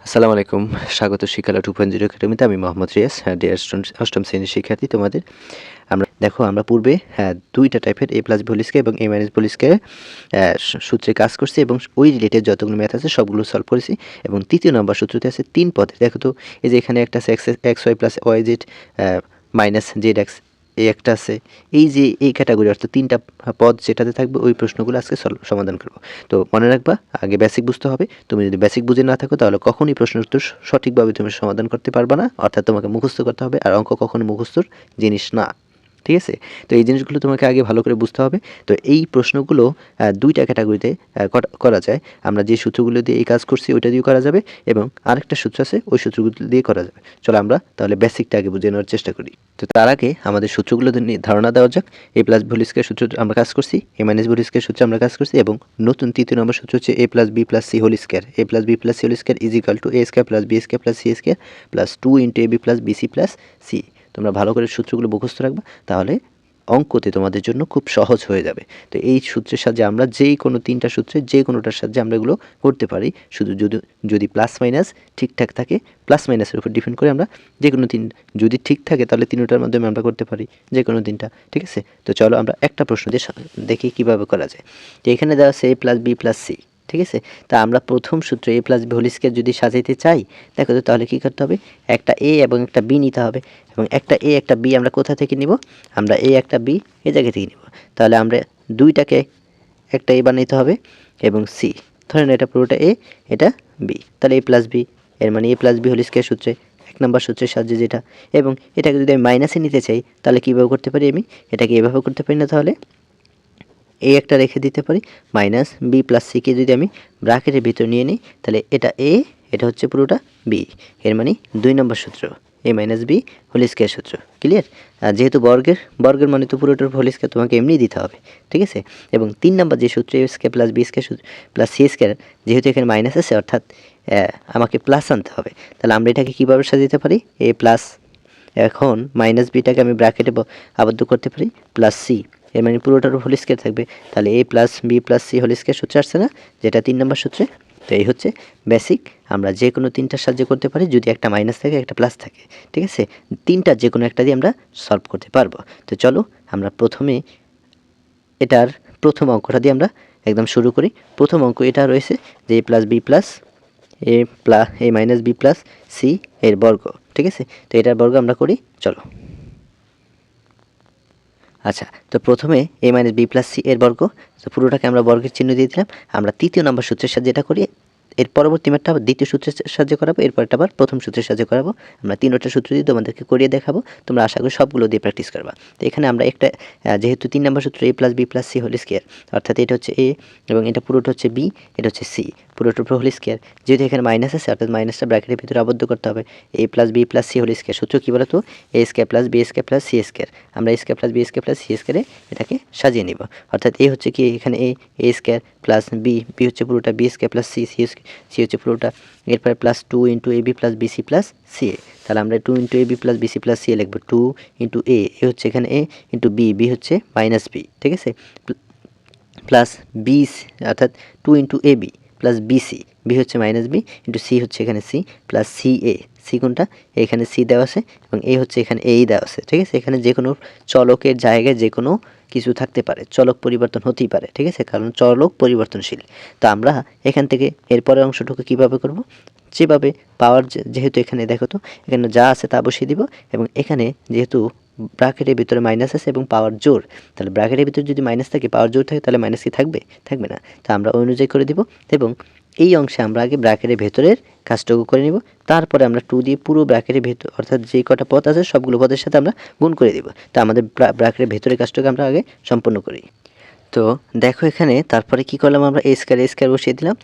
আসসালামু আলাইকুম। স্বাগত শিক্ষালয় 2.0 একাডেমিতে। আমি মোহাম্মদ রিয়াজ। ডিয়ার স্টুডেন্টস, অষ্টম শ্রেণীর শিক্ষার্থী তোমাদের। আমরা পূর্বে ২টা টাইপের a plus b whole square এবং a minus b whole square সূত্রে কাজ করছি এবং ওই রিলেটেড যতগুলো ম্যাথ আছে সবগুলো সলভ করেছি এবং তৃতীয় নম্বর সূত্রতে আছে ৩ পদে। দেখো তো, এই যে এখানে একটা আছে xy plus yz minus zx, এই একটা আছে। এই যে এই ক্যাটাগরি অর্থাৎ ৩টা পদ যেটাতে থাকবে ওই প্রশ্নগুলো আজকে সমাধান করব। তো মনে রাখবা, আগে বেসিক বুঝতে হবে। তুমি যদি বেসিক বুঝে না থাকো তাহলে কখনোই প্রশ্নের উত্তর সঠিকভাবে তুমি সমাধান করতে পারবে না, অর্থাৎ তোমাকে মুখস্থ করতে হবে, আর অঙ্ক কখনো মুখস্থর জিনিস না। ঠিক আছে? তো এই জিনিসগুলো তোমাকে আগে ভালো করে বুঝতে হবে। তো এই প্রশ্নগুলো ২টা ক্যাটাগরিতে করা যায়। আমরা যে সূত্রগুলো দিয়ে এই কাজ করছি ওইটা দিয়েও করা যাবে এবং আরেকটা সূত্র আছে ওই সূত্রগুলো দিয়ে করা যাবে। চলো আমরা তাহলে বেসিকটা আগে বুঝে নেওয়ার চেষ্টা করি। তো তার আগে আমাদের সূত্রগুলো নিয়ে ধারণা দেওয়া যাক। a plus b whole square সূত্র আমরা কাজ করছি, a minus b whole square সূত্রে আমরা কাজ করছি এবং নতুন তৃতীয় নম্বর সূত্র হচ্ছে a plus b plus c whole square. a plus b plus c whole square is equal to a square plus b square plus c square plus 2 into ab plus bc plus c। তোমরা ভালো করে সূত্রগুলো মুখস্থ রাখবা, তাহলে অঙ্কতে তোমাদের জন্য খুব সহজ হয়ে যাবে। তো এই সূত্রের সাহায্যে আমরা যেই কোনো 3টা সূত্রে যে কোনোটার সাহায্যে আমরা এগুলো করতে পারি। শুধু যদি প্লাস মাইনাস ঠিকঠাক থাকে, প্লাস মাইনাসের উপর ডিপেন্ড করে আমরা যে কোনো যদি ঠিক থাকে তাহলে 3টার মাধ্যমে আমরা করতে পারি যে কোনো 3টা। ঠিক আছে? তো চলো আমরা একটা প্রশ্ন দিয়ে দেখি কীভাবে করা যায়। তো এখানে দেওয়া আছে a plus b plus c। ঠিক আছে? তা আমরা প্রথম সূত্রে a plus b whole square যদি সাজাইতে চাই, দেখো তো তাহলে কী করতে হবে, একটা a এবং একটা b নিতে হবে এবং একটা a একটা b আমরা কোথা থেকে নিব, আমরা a একটা b এই জায়গা থেকে নিব। তাহলে আমরা দুইটাকে একটা a বানাইতে হবে এবং c, ধরেন এটা পুরোটা a, এটা b, তাহলে a প্লাস b, এর মানে a plus b whole square সূত্রে 1 নম্বর সূত্রের সাহায্যে যেটা। এবং এটাকে যদি আমি মাইনাসে নিতে চাই তাহলে কীভাবে করতে পারি, আমি এটাকে এভাবে করতে পারি না, তাহলে a একটা রেখে দিতে পারি, মাইনাস b প্লাস c কে যদি আমি ব্র্যাকেটের ভিতর নিয়ে নিই তাহলে এটা a, এটা হচ্ছে পুরোটা b, এর মানে 2 নম্বর সূত্র a minus b whole square সূত্র। ক্লিয়ার? যেহেতু বর্গের মানে তো পুরোটার হোল স্কয়ার তোমাকে এমনি দিতে হবে। ঠিক আছে? এবং 3 নম্বর যে সূত্র a square plus b square plus c square, যেহেতু এখানে মাইনাস আছে অর্থাৎ আমাকে প্লাস আনতে হবে। তাহলে আমরা এটাকে কীভাবে সাজাতে পারি, a প্লাস, এখন মাইনাস বিটাকে আমি ব্র্যাকেটে আবদ্ধ করতে পারি, প্লাস সি, এর মানে পুরোটার হোল স্কয়ার থাকবে। তাহলে a plus b plus c whole square সূত্রে আসছে না, যেটা 3 নম্বর সূত্রে। তো এই হচ্ছে বেসিক। আমরা যে কোনো 3টার সাহায্যে করতে পারি, যদি একটা মাইনাস থাকে একটা প্লাস থাকে। ঠিক আছে? 3টার যে কোনো একটা দিয়ে আমরা সলভ করতে পারবো। তো চলো আমরা প্রথমে এটার প্রথম অঙ্কটা দিয়ে আমরা একদম শুরু করি। প্রথম অঙ্ক এটা রয়েছে যে a plus b plus a minus b plus c এর বর্গ। ঠিক আছে? তো এটার বর্গ আমরা করি, চলো। আচ্ছা, তো প্রথমে a minus b plus c এর বর্গ, তো পুরোটাকে আমরা বর্গের চিহ্ন দিয়ে দিলাম। আমরা তৃতীয় নম্বর সূত্রের সাহায্যে এটা করি, এর পরবর্তী ম্যাথটা আবার দ্বিতীয় সূত্রের সাহায্যে করাবো, এরপরটা আবার প্রথম সূত্রের সাহায্যে করাবো। আমরা 3টা সূত্র দিয়ে তোমাদেরকে করিয়ে দেখাবো, তোমরা আশা করি সবগুলো দিয়ে প্র্যাকটিস করবা। তো এখানে আমরা একটা যেহেতু 3 নম্বর সূত্র a plus b plus c whole square, অর্থাৎ এটা হচ্ছে a এবং এটা পুরোটা হচ্ছে b, এটা হচ্ছে c, পুরোটার উপর হোল স্কয়ার। যেহেতু এখানে মাইনাস আছে অর্থাৎ মাইনাসটা ব্র্যাকেটের ভিতরে আবদ্ধ করতে হবে। a plus b plus c whole square সূত্র কী বলো তো, a square plus b square plus c square. আমরা a square plus b square plus c স্কয়ারে এটাকে সাজিয়ে নিব, অর্থাৎ a হচ্ছে কি এখানে a স্কয়ার প্লাস b হচ্ছে পুরোটা b স্কয়ার প্লাস c হচ্ছে পুরোটা, এরপরে plus 2 into ab plus bc plus ca। তাহলে আমরা 2 into ab plus bc plus ca লিখবো। 2 ইন্টু a হচ্ছে এখানে a, ইন্টু b হচ্ছে মাইনাস b। ঠিক আছে? প্লাস বি, অর্থাৎ 2 into ab plus BC, B হচ্ছে মাইনাস বি, ইন্টু সি হচ্ছে এখানে C, plus C A, C কোনটা, এখানে সি দেওয়া আছে এবং এ হচ্ছে এখানে এই দেওয়া আছে। ঠিক আছে? এখানে যে কোনো চলকের জায়গায় যে কোনো কিছু থাকতে পারে, চলক পরিবর্তন হতেই পারে। ঠিক আছে? কারণ চলক পরিবর্তনশীল। তো আমরা এখান থেকে এরপরের অংশটুকু কীভাবে করব, যেভাবে পাওয়ার, যেহেতু এখানে দেখো তো এখানে যা আছে তা বসিয়ে দিব এবং এখানে যেহেতু ব্র্যাকেটের ভিতরে মাইনাস আছে এবং পাওয়ার জোর, তাহলে ব্র্যাকেটের ভিতরে যদি মাইনাস থাকে পাওয়ার জোর থাকে তাহলে মাইনাস কি থাকবে, থাকবে না। তো আমরা ওই অনুযায়ী করে দিব এবং এই অংশে আমরা আগে ব্র্যাকেটের ভেতরের কাজটুকু করে নিব, তারপরে আমরা 2 দিয়ে পুরো ব্র্যাকেটের ভেতর অর্থাৎ যেই কটা পদ আছে সবগুলো পদের সাথে আমরা গুণ করে দিব। তো আমাদের ব্র্যাকেটের ভেতরের কাজটুকু আমরা আগে সম্পন্ন করি। তো দেখো এখানে তারপরে কি করলাম, আমরা a স্কয়ার বসিয়ে দিলাম,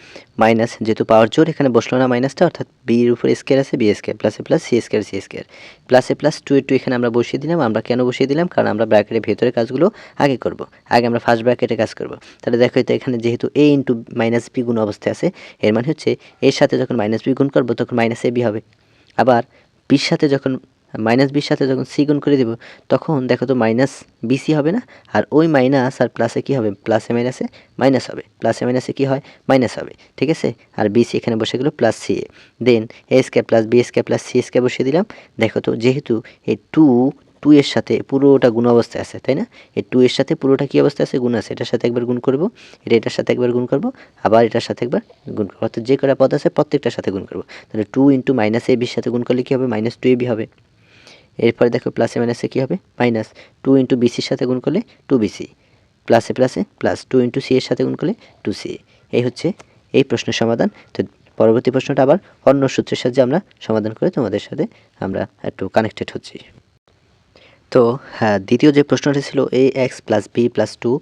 মাইনাস যেহেতু পাওয়ার জোর এখানে বসলো না মাইনাসটা, অর্থাৎ b এর উপর স্কয়ার আছে b square plus plus c square প্লাসে প্লাস 2 এর 2 এখানে আমরা বসিয়ে দিলাম। আমরা কেন বসিয়ে দিলাম, কারণ আমরা ব্র্যাকেটের ভেতরে কাজগুলো আগে করব, আগে আমরা ফার্স্ট ব্র্যাকেটে কাজ করব। তাহলে দেখো এটা এখানে যেহেতু a ইন্টু মাইনাস b গুণ অবস্থায় আছে, এর মানে হচ্ছে এর সাথে যখন মাইনাস b গুণ করবো তখন মাইনাস ab হবে, আবার বির সাথে যখন মাইনাস বির সাথে যখন সি গুণ করে দেব তখন দেখো তো মাইনাস বিসি হবে না, আর ওই মাইনাস আর প্লাসে কী হবে, প্লাসে মাইনাসে মাইনাস হবে, প্লাসে মাইনাসে কী হয়, মাইনাস হবে, ঠিক আছে। আর বিসি এখানে বসে গেলো plus C A, then A square plus B square plus C square বসিয়ে দিলাম। দেখো তো যেহেতু এই টু এর সাথে পুরোটা গুণ অবস্থায় আছে, তাই না, এই 2 এর সাথে পুরোটা কী অবস্থায় আছে, গুণ আছে, এটার সাথে একবার গুণ করব, এটার সাথে একবার গুণ করব, আবার এটার সাথে একবার গুণ করবো, অর্থাৎ যে কটা পদ আছে প্রত্যেকটার সাথে গুণ করবো। তাহলে 2 ইন্টু মাইনাস এ বির সাথে গুণ করলে কী হবে, মাইনাস 2ab হবে। এরপরে দেখো প্লাসে মাইনাসে কী হবে, মাইনাস 2 ইন্টু বিসির সাথে গুণ করলে 2bc, প্লাসে প্লাসে প্লাস 2 ইন্টু সি এর সাথে গুণ করলে 2ca। এই হচ্ছে এই প্রশ্নের সমাধান। তো পরবর্তী প্রশ্নটা আবার অন্য সূত্রের সাহায্যে আমরা সমাধান করে তোমাদের সাথে আমরা একটু কানেক্টেড হচ্ছি। তো হ্যাঁ, দ্বিতীয় যে প্রশ্নটি ছিল এ এক্স প্লাস বি প্লাস 2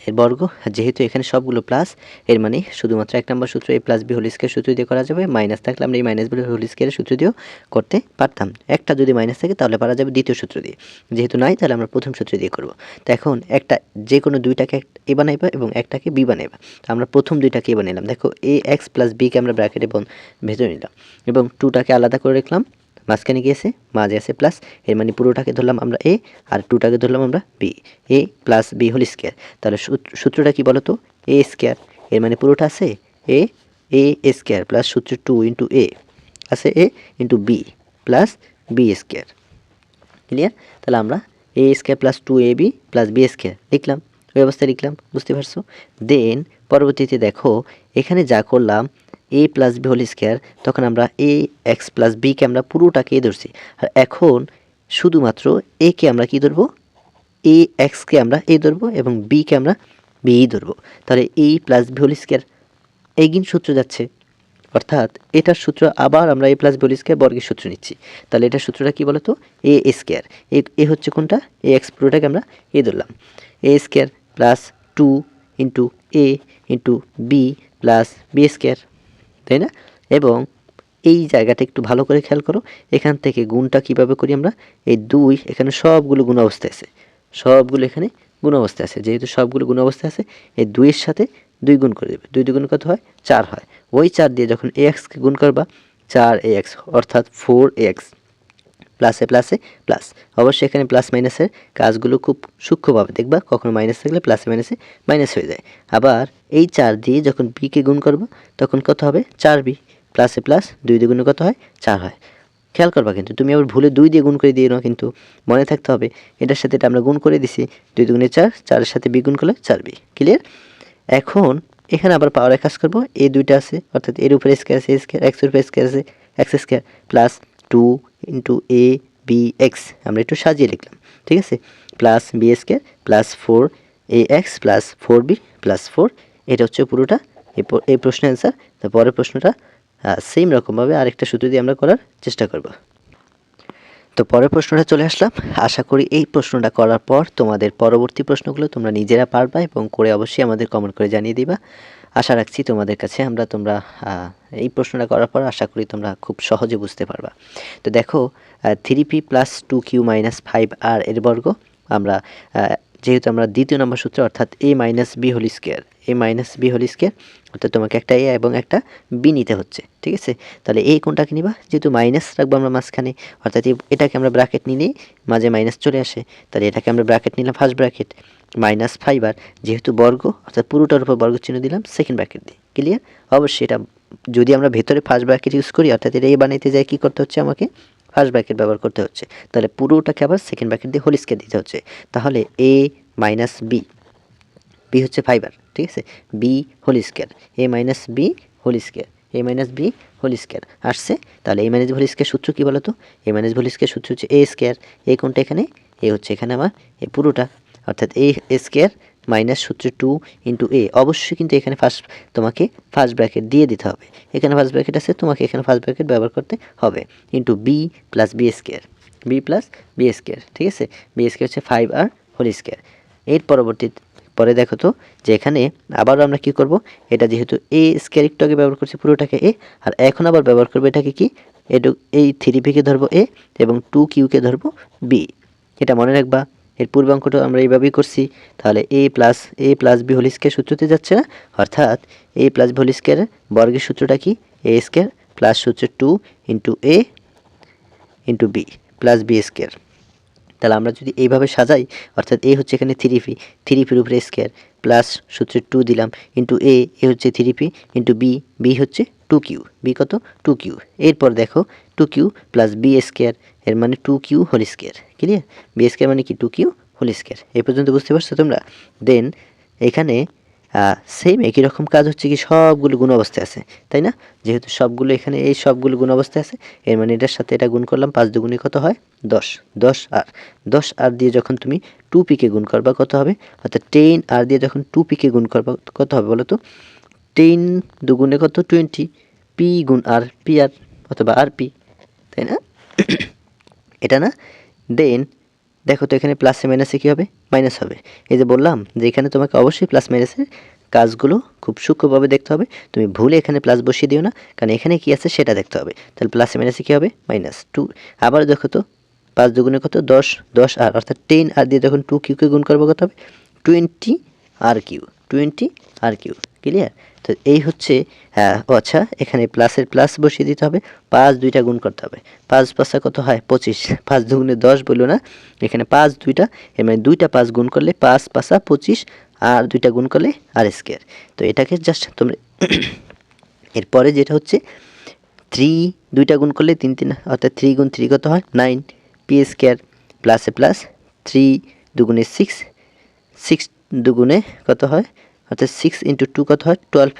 এর বর্গ, যেহেতু এখানে সবগুলো প্লাস, এর মানে শুধুমাত্র 1 নম্বর সূত্র এ প্লাস বি হোল স্কয়ার সূত্র দিয়ে করা যাবে। মাইনাস থাকলে আমরা এই মাইনাস বি হোল স্কয়ারের সূত্র দিয়েও করতে পারতাম। একটা যদি মাইনাস থাকে তাহলে পারা যাবে দ্বিতীয় সূত্র দিয়ে, যেহেতু নাই তাহলে আমরা প্রথম সূত্র দিয়ে করব। তো এখন একটা যে কোনো দুইটাকে এ বানাইবা এবং একটাকে বি বানাইবা। তো আমরা প্রথম দুইটাকে এ বানাইলাম। দেখো এ এক্স প্লাস বিকে আমরা ব্র্যাকেটে ভেতরে নিলাম এবং 2টাকে আলাদা করে রাখলাম, মাঝখানে গিয়েছে, মাঝে আছে প্লাস, এর মানে পুরোটাকে ধরলাম আমরা এ আর 2টাকে ধরলাম আমরা বি, এ প্লাস বি হোল স্কয়ার। তাহলে সূত্রটা কি বলো তো, এ স্কয়ার, এর মানে পুরোটা আছে এ এ স্কয়ার প্লাস সূত্র 2 ইন্টু এ আছে A into B plus B square. Clear? তাহলে আমরা A square plus 2ab plus B square লিখলাম, ওই অবস্থায় লিখলাম, বুঝতে পারছো। দেন পরবর্তীতে দেখো এখানে যা করলাম এ প্লাস বি হোল স্কয়ার, তখন আমরা এ এক্স প্লাস বিকে আমরা পুরোটাকে এ ধরছি, আর এখন শুধুমাত্র এ কে আমরা কি ধরবো, এ এক্সকে আমরা এ ধরবো এবং বিকে আমরা বি ধরবো। তাহলে a plus b whole square এগিন সূত্র যাচ্ছে, অর্থাৎ এটার সূত্র আবার আমরা এ প্লাস বি হোল স্কয়ার বর্গের সূত্র নিচ্ছি। তাহলে এটার সূত্রটা কি বলতো, এ স্কয়ার, এ হচ্ছে কোনটা, এ এক্স পুরোটাকে আমরা এ ধরলাম, a square plus 2 into a into B plus B square, তাই না। এবং এই জায়গাটা একটু ভালো করে খেয়াল করো, এখান থেকে গুণটা কিভাবে করি আমরা, এই 2 এখানে সবগুলো গুণ অবস্থায় আছে, সবগুলো এখানে গুণ অবস্থায় আছে, যেহেতু সবগুলো গুণ অবস্থায় আছে এই 2 এর সাথে 2 গুণ করে দেবে, 2 গুণ কত হয়, 4 হয়। ওই 4 দিয়ে যখন ax-কে গুণ করবা 4ax অর্থাৎ 4ax প্লাসে প্লাসে প্লাস। অবশ্যই এখানে প্লাস মাইনাসের কাজগুলো খুব সূক্ষ্মভাবে দেখবা, কখনো মাইনাস থাকলে প্লাসে মাইনাসে মাইনাস হয়ে যায়। আবার এই 4 দিয়ে যখন বিকে গুণ করবা তখন কত হবে, 4b প্লাসে প্লাস 2 দিয়ে গুণে কত হয়, 4 হয়। খেয়াল করবা কিন্তু তুমি আবার ভুলে 2 দিয়ে গুণ করে দিও না, কিন্তু মনে থাকতে হবে এটার সাথে এটা আমরা গুণ করে দিছি, 2 দুগুণে 4, 4-এর সাথে বি গুণ করলে 4b। ক্লিয়ার? এখন এখানে আবার পাওয়ারে কাজ করব, এ দুইটা আছে অর্থাৎ এর উপরে স্কয়ার আছে, স্কয়ার এক্স এর উপরে স্কয়ার আছে, x square plus 2 into A B x, আমরা একটু সাজিয়ে লিখলাম, ঠিক আছে, প্লাস বি স্কয়ার প্লাস 4 এ এক্স প্লাস 4b প্লাস 4। এটা হচ্ছে পুরোটা এই প্রশ্নের অ্যান্সার। তারপরের প্রশ্নটা সেম রকমভাবে আরেকটা সূত্র দিয়ে আমরা করার চেষ্টা করব। তো পরের প্রশ্নটা চলে আসলাম। আশা করি এই প্রশ্নটা করার পর তোমাদের পরবর্তী প্রশ্নগুলো তোমরা নিজেরা পারবা এবং করে অবশ্যই আমাদের কমেন্ট করে জানিয়ে দিবা। আশা রাখছি তোমাদের কাছে তোমরা এই প্রশ্নটা করার পর আশা করি তোমরা খুব সহজে বুঝতে পারবা। তো দেখো 3p plus 2q minus 5r এর বর্গ, আমরা যেহেতু আমরা দ্বিতীয় নম্বর সূত্রে অর্থাৎ এ মাইনাস বি হোল স্কয়ার, এ মাইনাস বি হোল স্কয়ার অর্থাৎ তোমাকে একটা এ এবং একটা বি নিতে হচ্ছে, ঠিক আছে। তাহলে এই কোনটাকে নিবা, যেহেতু মাইনাস রাখবো আমরা মাঝখানে, অর্থাৎ এটাকে আমরা ব্র্যাকেট নিলেই মাঝে মাইনাস চলে আসে, তাহলে এটাকে আমরা ব্র্যাকেট নিলাম ফার্স্ট ব্র্যাকেট, মাইনাস 5r যেহেতু বর্গ অর্থাৎ পুরোটার উপর বর্গ চিহ্ন দিলাম সেকেন্ড ব্র্যাকেট দিয়ে। ক্লিয়ার? অবশ্যই এটা যদি আমরা ভেতরে ফার্স্ট ব্র্যাকেট ইউজ করি অর্থাৎ এটা এ বানাইতে যাই কী করতে হচ্ছে, আমাকে ফার্স্ট ব্র্যাকেট ব্যবহার করতে হচ্ছে, তাহলে পুরোটাকে আবার সেকেন্ড ব্র্যাকেট দিয়ে হোল স্কয়ার দিতে হচ্ছে। তাহলে এ মাইনাস বি, বি হচ্ছে 5r, ঠিক আছে, বি হোল স্কয়ার, এ মাইনাস বি হোল স্কয়ার, এ মাইনাস বি হোল স্কয়ার আসছে। তাহলে এ মাইনাস বি হোল স্কয়ার সূত্র কী বলো তো, এ মাইনাস বি হোল স্কয়ার সূত্র হচ্ছে এ স্কয়ার, এই কোনটা এখানে, এ হচ্ছে এখানে আমার এই পুরোটা অর্থাৎ এ স্কয়ার মাইনাস সূত্র 2 ইন্টু এ। অবশ্যই কিন্তু এখানে তোমাকে ফার্স্ট ব্র্যাকেট দিয়ে দিতে হবে, এখানে ফার্স্ট ব্র্যাকেট আছে তোমাকে এখানে ফার্স্ট ব্র্যাকেট ব্যবহার করতে হবে, into B plus B square, B plus B square, ঠিক আছে, বি স্কয়ার হচ্ছে 5r হোল স্কয়ার। এর পরে দেখো তো যে এখানে আবারও আমরা কি করব, এটা যেহেতু এ স্কয়ার একটু আগে ব্যবহার করছি পুরোটাকে এ, আর এখন আবার ব্যবহার করবো এটাকে কি, এই 3p-কে ধরবো এ এবং 2q-কে ধরবো বি। এটা মনে রাখবা, এর পূর্বে অঙ্কটা আমরা এইভাবেই করছি। তাহলে a plus b whole square সূত্রতে যাচ্ছে না, অর্থাৎ এ প্লাস বি হোল স্কয়ারের বর্গের সূত্রটা কি, এ স্কয়ার প্লাস সূত্র 2 into a into B plus B square. তাহলে আমরা যদি এইভাবে সাজাই, অর্থাৎ এ হচ্ছে এখানে 3p, 3pর উপরে স্কোয়ার প্লাস সূত্রে 2 দিলাম ইন্টু এ হচ্ছে 3p ইন্টু বি হচ্ছে 2q, বি কত 2q। এরপর দেখো 2q প্লাস বি স্কোয়ার, এর মানে 2q whole square. Clear? B square মানে কি 2q হোল স্কোয়ার। এই পর্যন্ত বুঝতে পারছো তোমরা? দেন এখানে সেম একই রকম কাজ হচ্ছে কি সবগুলো গুণ অবস্থায় আছে, তাই না? যেহেতু সবগুলো এখানে এই সবগুলো গুণ অবস্থায় আছে, এর মানে এটার সাথে এটা গুণ করলাম, 5 দুগুণে কত হয় 10, 10r দিয়ে যখন তুমি 2pকে গুণ করবা কত হবে, অর্থাৎ 10r দিয়ে যখন 2pকে গুণ করবা কত হবে বলো তো? 10 দুগুণে কত 20, পি গুণ আর, পি আর অথবা আর পি, তাই না? এটা না? দেন দেখো তো এখানে প্লাসে মাইনাসে কী হবে, মাইনাস হবে। এই যে বললাম যে এখানে তোমাকে অবশ্যই প্লাস মাইনাসের কাজগুলো খুব সূক্ষ্মভাবে দেখতে হবে, তুমি ভুলে এখানে প্লাস বসিয়ে দিও না, কারণ এখানে কী আছে সেটা দেখতে হবে। তাহলে প্লাসে মাইনাসে কী হবে, -2। আবার দেখো তো 5 দুগুণে কত 10, 10r, অর্থাৎ 10r দিয়ে যখন 2qকে গুণ করবো কত হবে 20r3, 20r3। ক্লিয়ার? তো এই হচ্ছে আচ্ছা এখানে প্লাসের প্লাস বসিয়ে দিতে হবে, 5 দুইটা গুণ করতে হবে, 5 পাঁচা কত হয় 25, 5 দুগুণে 10 বললো না, এখানে 5 দুইটা, এর মানে দুইটা 5 গুণ করলে 5 পাঁচা 25, আর দুইটা গুণ করলে আর স্কোয়ার। তো এটাকে জাস্ট তোমরা এরপরে যেটা হচ্ছে 3 দুইটা গুণ করলে 3 3, অর্থাৎ 3 গুণ 3 কত হয় 9 পি স্কোয়ার, প্লাসে প্লাস 3 দুগুণে 6, 6 দুগুণে কত হয়, অর্থাৎ 6 ইন্টু 2 কত হয় 12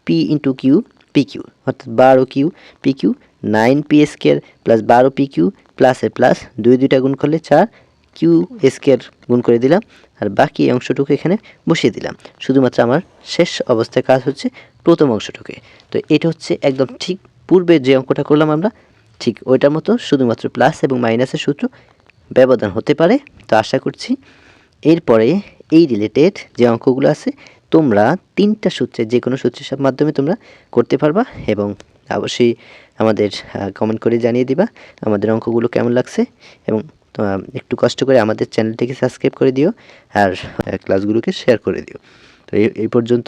P into Q, P Q, অর্থাৎ 12 Q P Q, 9 P square plus 12 P Q, প্লাসে প্লাস দুইটা গুণ করলে 4 কিউ স্কোয়ার গুণ করে দিলাম, আর বাকি অংশটুকু এখানে বসিয়ে দিলাম। শুধুমাত্র আমার শেষ অবস্থায় কাজ হচ্ছে প্রথম অংশটুকু। তো এটা হচ্ছে একদম ঠিক পূর্বে যে অঙ্কটা করলাম আমরা ঠিক ওইটার মতো, শুধুমাত্র প্লাস এবং মাইনাসের সূত্র ব্যবধান হতে পারে। তো আশা করছি এরপরে এই রিলেটেড যে অঙ্কগুলো আছে তোমরা 3টা সূত্রে যে কোনো সূত্রের মাধ্যমে তোমরা করতে পারবা, এবং অবশ্যই আমাদের কমেন্ট করে জানিয়ে দিবা আমাদের অঙ্কগুলো কেমন লাগছে, এবং একটু কষ্ট করে আমাদের চ্যানেলটিকে সাবস্ক্রাইব করে দিও, আর ক্লাসগুলোকে শেয়ার করে দিও। তো এই পর্যন্ত,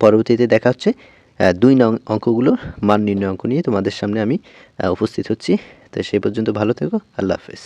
পরবর্তীতে দেখা হচ্ছে 2 নং অঙ্কগুলোর মান নির্ণয় অঙ্ক নিয়ে তোমাদের সামনে আমি উপস্থিত হচ্ছি। তো সেই পর্যন্ত ভালো থেকো, আল্লাহ হাফেজ।